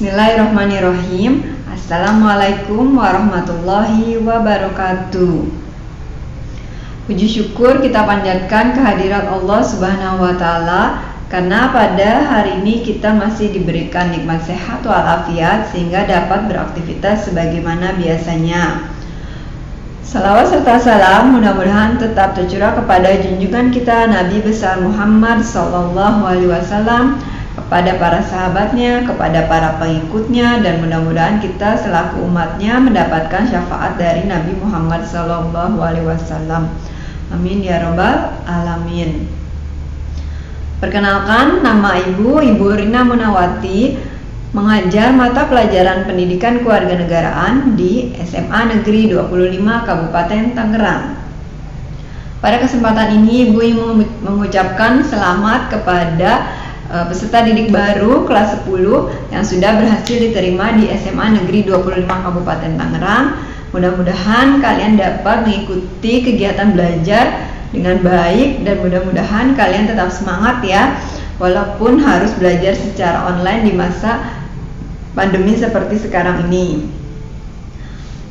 Bismillahirrahmanirrahim. Assalamualaikum warahmatullahi wabarakatuh. Puji syukur kita panjatkan kehadirat Allah Subhanahu wa Ta'ala, karena pada hari ini kita masih diberikan nikmat sehat walafiat sehingga dapat beraktivitas sebagaimana biasanya. Salawat serta salam mudah-mudahan tetap tercurah kepada junjungan kita Nabi besar Muhammad SAW, kepada para sahabatnya, kepada para pengikutnya, dan mudah-mudahan kita selaku umatnya mendapatkan syafaat dari Nabi Muhammad SAW. Amin ya rabbal alamin. Perkenalkan, nama Ibu Rina Munawati, mengajar mata pelajaran pendidikan kewarganegaraan di SMA Negeri 25 Kabupaten Tangerang. Pada kesempatan ini Ibu ingin mengucapkan selamat kepada peserta didik baru kelas 10 yang sudah berhasil diterima di SMA Negeri 25 Kabupaten Tangerang. Mudah-mudahan kalian dapat mengikuti kegiatan belajar dengan baik dan mudah-mudahan kalian tetap semangat ya, walaupun harus belajar secara online di masa pandemi seperti sekarang ini.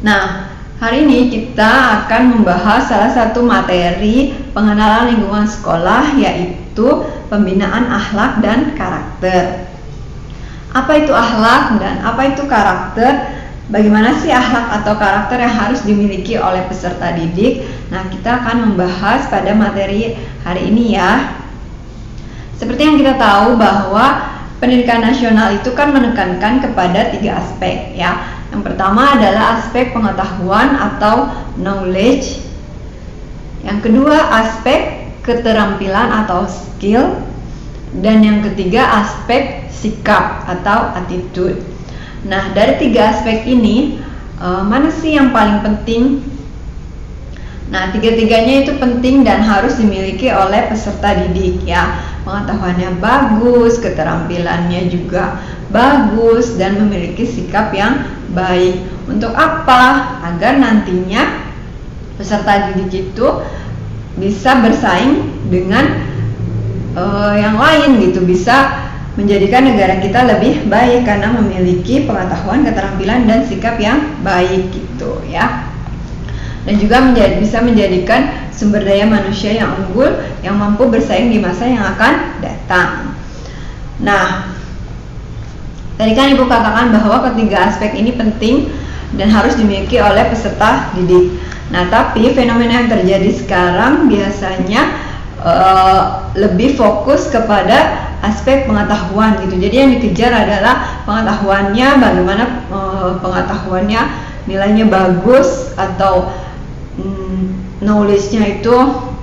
Nah, hari ini kita akan membahas salah satu materi pengenalan lingkungan sekolah, yaitu pembinaan akhlak dan karakter. Apa itu akhlak dan apa itu karakter? Bagaimana sih akhlak atau karakter yang harus dimiliki oleh peserta didik? Nah, kita akan membahas pada materi hari ini ya. Seperti yang kita tahu bahwa pendidikan nasional itu kan menekankan kepada 3 aspek ya. Yang pertama adalah aspek pengetahuan atau knowledge. Yang kedua aspek keterampilan atau skill, dan yang ketiga aspek sikap atau attitude. Nah, dari 3 aspek ini mana sih yang paling penting? Nah, tiga-tiganya itu penting dan harus dimiliki oleh peserta didik ya. Pengetahuannya bagus, keterampilannya juga bagus, dan memiliki sikap yang baik. Untuk apa? Agar nantinya peserta didik itu bisa bersaing dengan yang lain gitu, bisa menjadikan negara kita lebih baik karena memiliki pengetahuan, keterampilan, dan sikap yang baik gitu ya. Dan juga bisa menjadikan sumber daya manusia yang unggul yang mampu bersaing di masa yang akan datang. Nah, tadi kan Ibu katakan bahwa ketiga aspek ini penting dan harus dimiliki oleh peserta didik. Nah, tapi fenomena yang terjadi sekarang biasanya lebih fokus kepada aspek pengetahuan gitu. Jadi yang dikejar adalah pengetahuannya, bagaimana pengetahuannya nilainya bagus atau knowledge-nya itu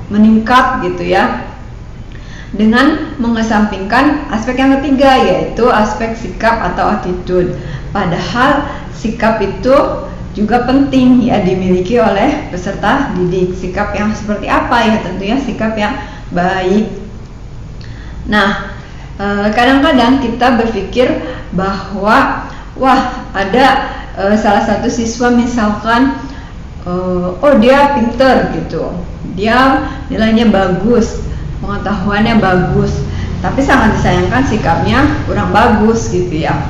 meningkat gitu ya, dengan mengesampingkan aspek yang ketiga, yaitu aspek sikap atau attitude. Padahal sikap itu juga penting ya dimiliki oleh peserta didik. Sikap yang seperti apa ya? Tentunya sikap yang baik. Nah, kadang-kadang kita berpikir bahwa ada salah satu siswa misalkan dia pinter gitu, dia nilainya bagus, pengetahuannya bagus, tapi sangat disayangkan sikapnya kurang bagus gitu ya.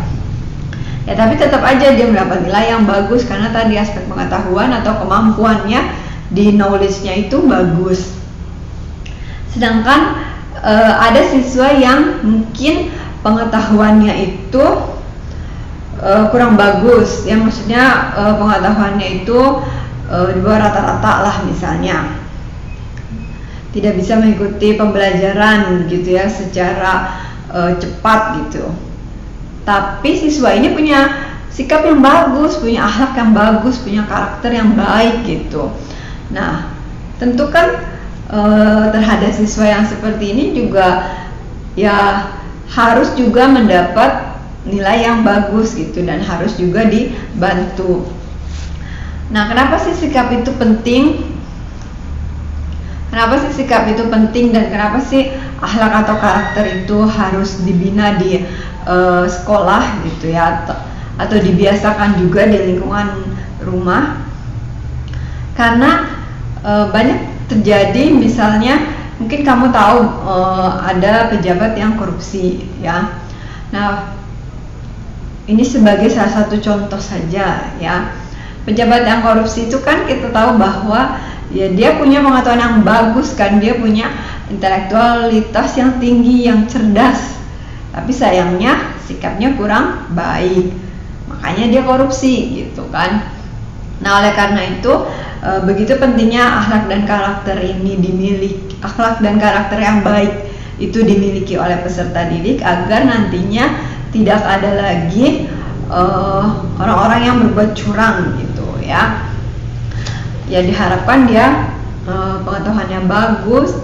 Ya, tapi tetap aja dia mendapat nilai yang bagus karena tadi aspek pengetahuan atau kemampuannya di knowledge-nya itu bagus. Sedangkan ada siswa yang mungkin pengetahuannya itu kurang bagus, yang maksudnya pengetahuannya itu di bawah rata-rata lah misalnya, tidak bisa mengikuti pembelajaran gitu ya secara cepat gitu. Tapi siswa ini punya sikap yang bagus, punya akhlak yang bagus, punya karakter yang baik gitu. Nah, tentu kan terhadap siswa yang seperti ini juga ya harus juga mendapat nilai yang bagus gitu, dan harus juga dibantu. Nah, kenapa sih sikap itu penting? Kenapa sih sikap itu penting, dan kenapa sih akhlak atau karakter itu harus dibina di sekolah gitu ya, atau dibiasakan juga di lingkungan rumah? Karena banyak terjadi, misalnya mungkin kamu tahu ada pejabat yang korupsi ya. Nah, ini sebagai salah satu contoh saja ya. Pejabat yang korupsi itu kan kita tahu bahwa ya dia punya pengetahuan yang bagus kan, dia punya intelektualitas yang tinggi, yang cerdas, tapi sayangnya sikapnya kurang baik, makanya dia korupsi gitu kan. Nah, oleh karena itu begitu pentingnya akhlak dan karakter ini dimiliki, akhlak dan karakter yang baik itu dimiliki oleh peserta didik agar nantinya tidak ada lagi orang-orang yang berbuat curang gitu ya. Ya diharapkan dia pengetahuannya bagus,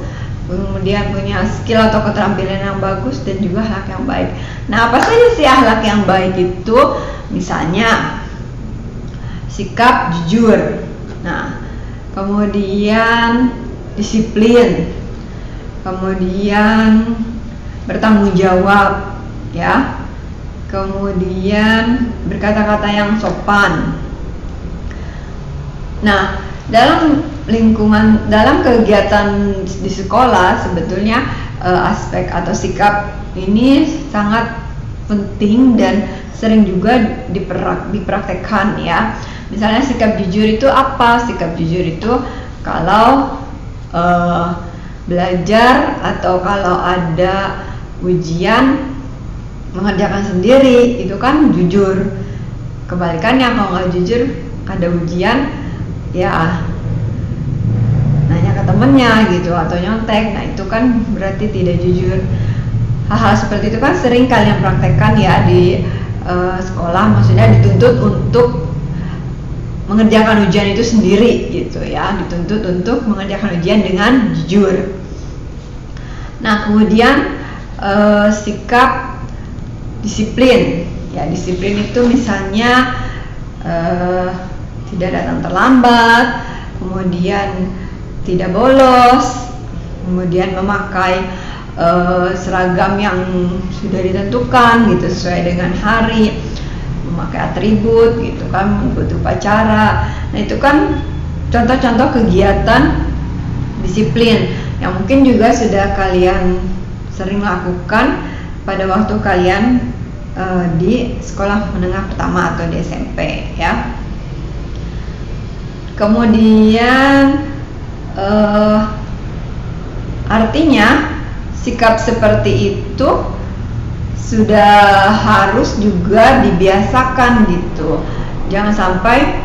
kemudian punya skill atau keterampilan yang bagus dan juga akhlak yang baik. Nah, apa saja sih akhlak yang baik itu? Misalnya sikap jujur, nah kemudian disiplin, kemudian bertanggung jawab ya, kemudian berkata-kata yang sopan. Nah, dalam lingkungan, dalam kegiatan di sekolah sebetulnya aspek atau sikap ini sangat penting dan sering juga dipraktekkan ya. Misalnya sikap jujur itu apa? Sikap jujur itu kalau belajar atau kalau ada ujian mengerjakan sendiri itu kan jujur. Kebalikannya kalau nggak jujur, ada ujian ya nanya ke temennya gitu atau nyontek, nah itu kan berarti tidak jujur. Hal-hal seperti itu kan sering kalian praktekkan ya di sekolah, maksudnya dituntut untuk mengerjakan ujian itu sendiri gitu ya, dituntut untuk mengerjakan ujian dengan jujur. Nah, kemudian sikap disiplin ya, disiplin itu misalnya tidak datang terlambat, kemudian tidak bolos, kemudian memakai seragam yang sudah ditentukan gitu sesuai dengan hari, memakai atribut gitu kan, mengikuti upacara. Nah, itu kan contoh-contoh kegiatan disiplin yang mungkin juga sudah kalian sering lakukan pada waktu kalian di sekolah menengah pertama atau di SMP ya. Kemudian artinya sikap seperti itu sudah harus juga dibiasakan gitu. Jangan sampai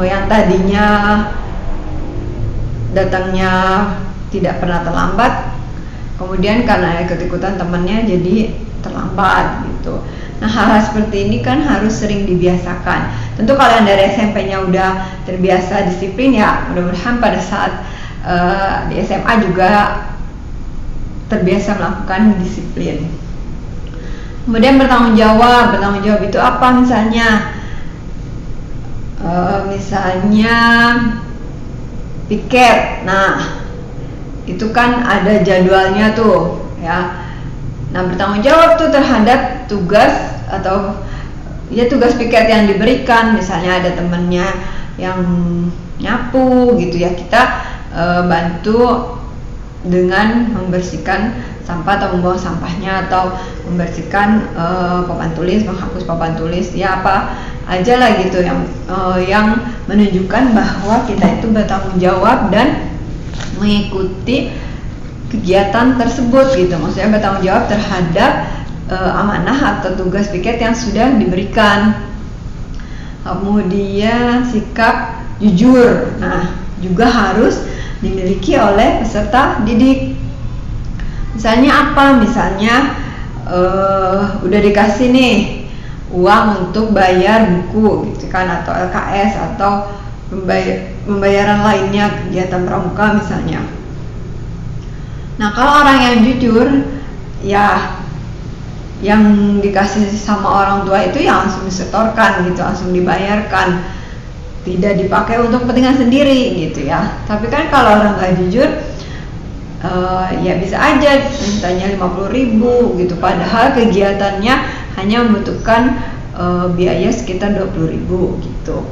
yang tadinya datangnya tidak pernah terlambat, kemudian karena ikut-ikutan temannya jadi terlambat gitu. Nah, hal-hal seperti ini kan harus sering dibiasakan. Tentu kalian dari SMP-nya udah terbiasa disiplin ya, mudah-mudahan pada saat di SMA juga terbiasa melakukan disiplin. Kemudian bertanggung jawab itu apa misalnya? Misalnya piket, nah itu kan ada jadwalnya tuh ya. Nah, bertanggung jawab tuh terhadap tugas atau ya tugas piket yang diberikan. Misalnya ada temennya yang nyapu gitu ya, kita bantu dengan membersihkan sampah atau membawa sampahnya, atau membersihkan papan tulis, menghapus papan tulis, ya apa aja lah gitu yang menunjukkan bahwa kita itu bertanggung jawab dan mengikuti kegiatan tersebut gitu. Maksudnya bertanggung jawab terhadap amanah atau tugas piket yang sudah diberikan. Kemudian sikap jujur, nah juga harus dimiliki oleh peserta didik. Misalnya apa? Misalnya udah dikasih nih uang untuk bayar buku gitu kan, atau LKS atau pembayaran lainnya, kegiatan pramuka misalnya. Nah, kalau orang yang jujur ya, yang dikasih sama orang tua itu ya langsung disetorkan gitu, langsung dibayarkan, tidak dipakai untuk kepentingan sendiri gitu ya. Tapi kan kalau orang nggak jujur, ya bisa aja mintanya 50.000 gitu, padahal kegiatannya hanya membutuhkan biaya sekitar 20.000 gitu.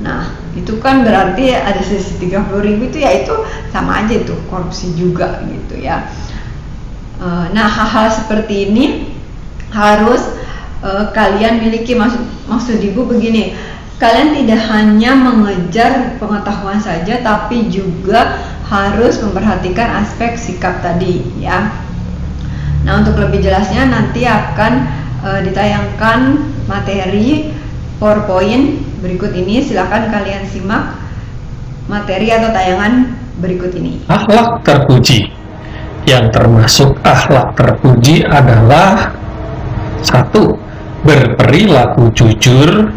Nah, itu kan berarti ada sisi 30.000 itu ya, itu sama aja itu korupsi juga gitu ya. Nah, hal-hal seperti ini harus kalian miliki. Maksud ibu begini, kalian tidak hanya mengejar pengetahuan saja, tapi juga harus memperhatikan aspek sikap tadi ya. Nah, untuk lebih jelasnya nanti akan ditayangkan materi PowerPoint berikut ini. Silakan kalian simak materi atau tayangan berikut ini. Akhlak terpuji. Yang termasuk akhlak terpuji adalah 1. Berperilaku jujur.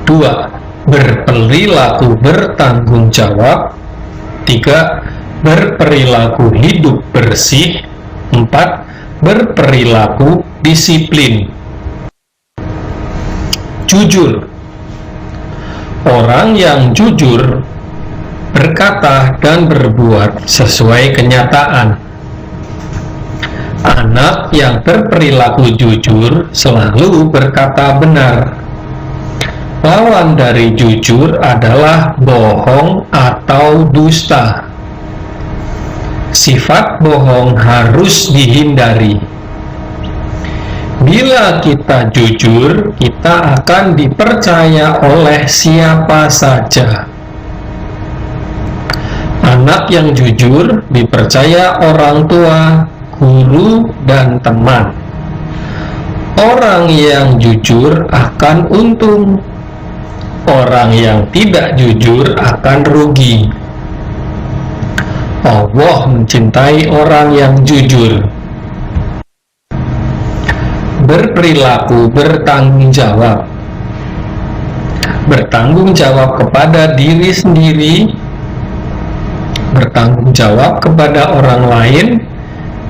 2. Berperilaku bertanggung jawab. 3. Berperilaku hidup bersih. 4. Berperilaku disiplin. Jujur. Orang yang jujur berkata dan berbuat sesuai kenyataan. Anak yang berperilaku jujur selalu berkata benar. Lawan dari jujur adalah bohong atau dusta. Sifat bohong harus dihindari. Bila kita jujur, kita akan dipercaya oleh siapa saja. Anak yang jujur dipercaya orang tua, guru, dan teman. Orang yang jujur akan untung. Orang yang tidak jujur akan rugi. Allah mencintai orang yang jujur. Berperilaku bertanggung jawab. Bertanggung jawab kepada diri sendiri, bertanggung jawab kepada orang lain,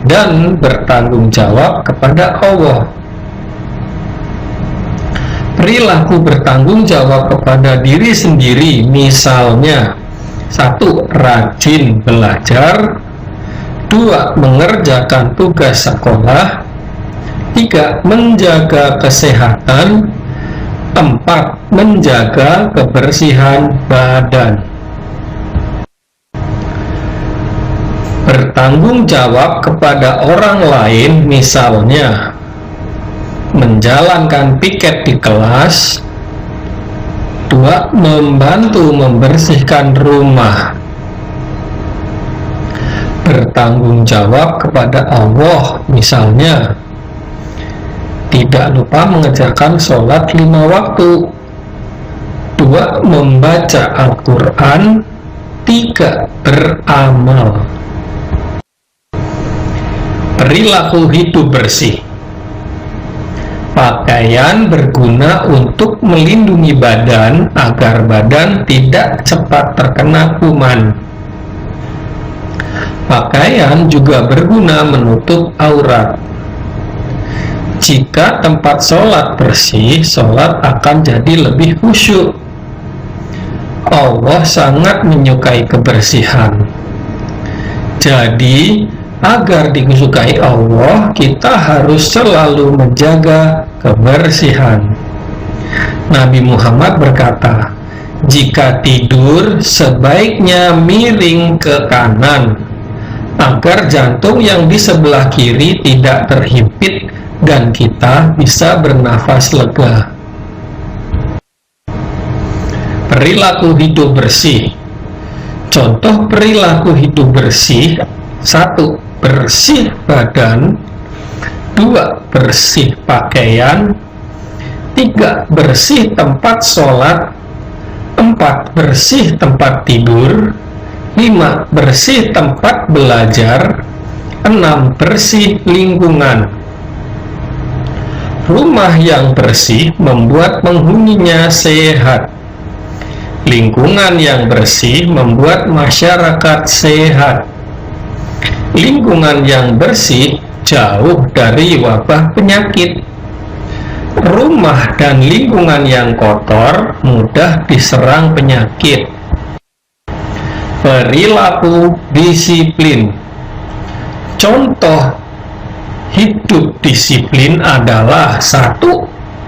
dan bertanggung jawab kepada Allah. Perilaku bertanggung jawab kepada diri sendiri misalnya 1. Rajin belajar. 2. Mengerjakan tugas sekolah. 3. Menjaga kesehatan. 4. Menjaga kebersihan badan. Bertanggung jawab kepada orang lain misalnya menjalankan piket di kelas. 2. Membantu membersihkan rumah. Bertanggung jawab kepada Allah misalnya tidak lupa mengerjakan sholat 5 waktu. 2. Membaca Al-Quran. 3. Beramal. Perilaku hidup bersih. Pakaian berguna untuk melindungi badan agar badan tidak cepat terkena kuman. Pakaian juga berguna menutup aurat. Jika tempat sholat bersih, sholat akan jadi lebih khusyuk. Allah sangat menyukai kebersihan. Jadi, agar disukai Allah, kita harus selalu menjaga kebersihan. Nabi Muhammad berkata, jika tidur sebaiknya miring ke kanan, agar jantung yang di sebelah kiri tidak terhimpit dan kita bisa bernafas lega. Perilaku hidup bersih. Contoh perilaku hidup bersih: 1. Bersih badan. 2. Bersih pakaian. 3. Bersih tempat sholat. 4. Bersih tempat tidur. 5. Bersih tempat belajar. 6. Bersih lingkungan. Rumah yang bersih membuat penghuninya sehat. Lingkungan yang bersih membuat masyarakat sehat. Lingkungan yang bersih jauh dari wabah penyakit. Rumah dan lingkungan yang kotor mudah diserang penyakit. Perilaku disiplin. Contoh hidup disiplin adalah: 1.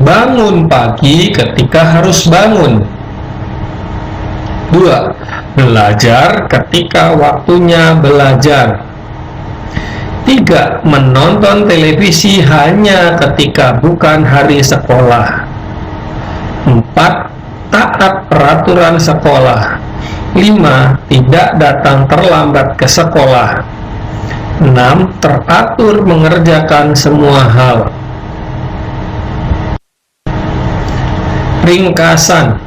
Bangun pagi ketika harus bangun. 2. Belajar ketika waktunya belajar. 3. Menonton televisi hanya ketika bukan hari sekolah. 4. Taat peraturan sekolah. 5. Tidak datang terlambat ke sekolah. 6. Teratur mengerjakan semua hal. Ringkasan: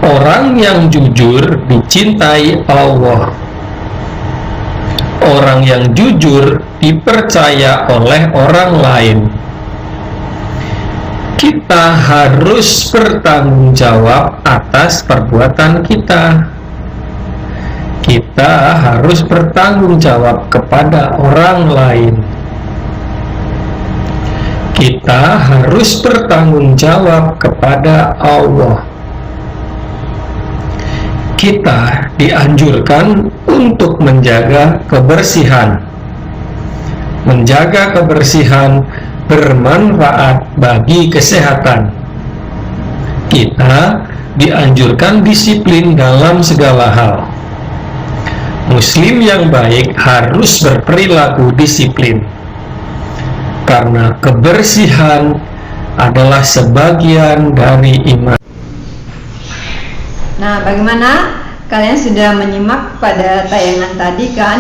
orang yang jujur dicintai Allah. Orang yang jujur dipercaya oleh orang lain. Kita harus bertanggung jawab atas perbuatan kita. Kita harus bertanggung jawab kepada orang lain. Kita harus bertanggung jawab kepada Allah. Kita dianjurkan untuk menjaga kebersihan. Menjaga kebersihan bermanfaat bagi kesehatan. Kita dianjurkan disiplin dalam segala hal. Muslim yang baik harus berperilaku disiplin, karena kebersihan adalah sebagian dari iman. Nah, bagaimana? Kalian sudah menyimak pada tayangan tadi kan?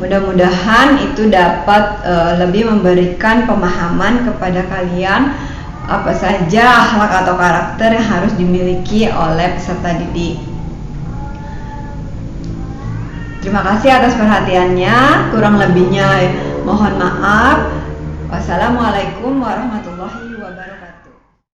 Mudah-mudahan itu dapat lebih memberikan pemahaman kepada kalian apa saja akhlak atau karakter yang harus dimiliki oleh peserta didik. Terima kasih atas perhatiannya. Kurang lebihnya mohon maaf. Wassalamualaikum warahmatullahi wabarakatuh.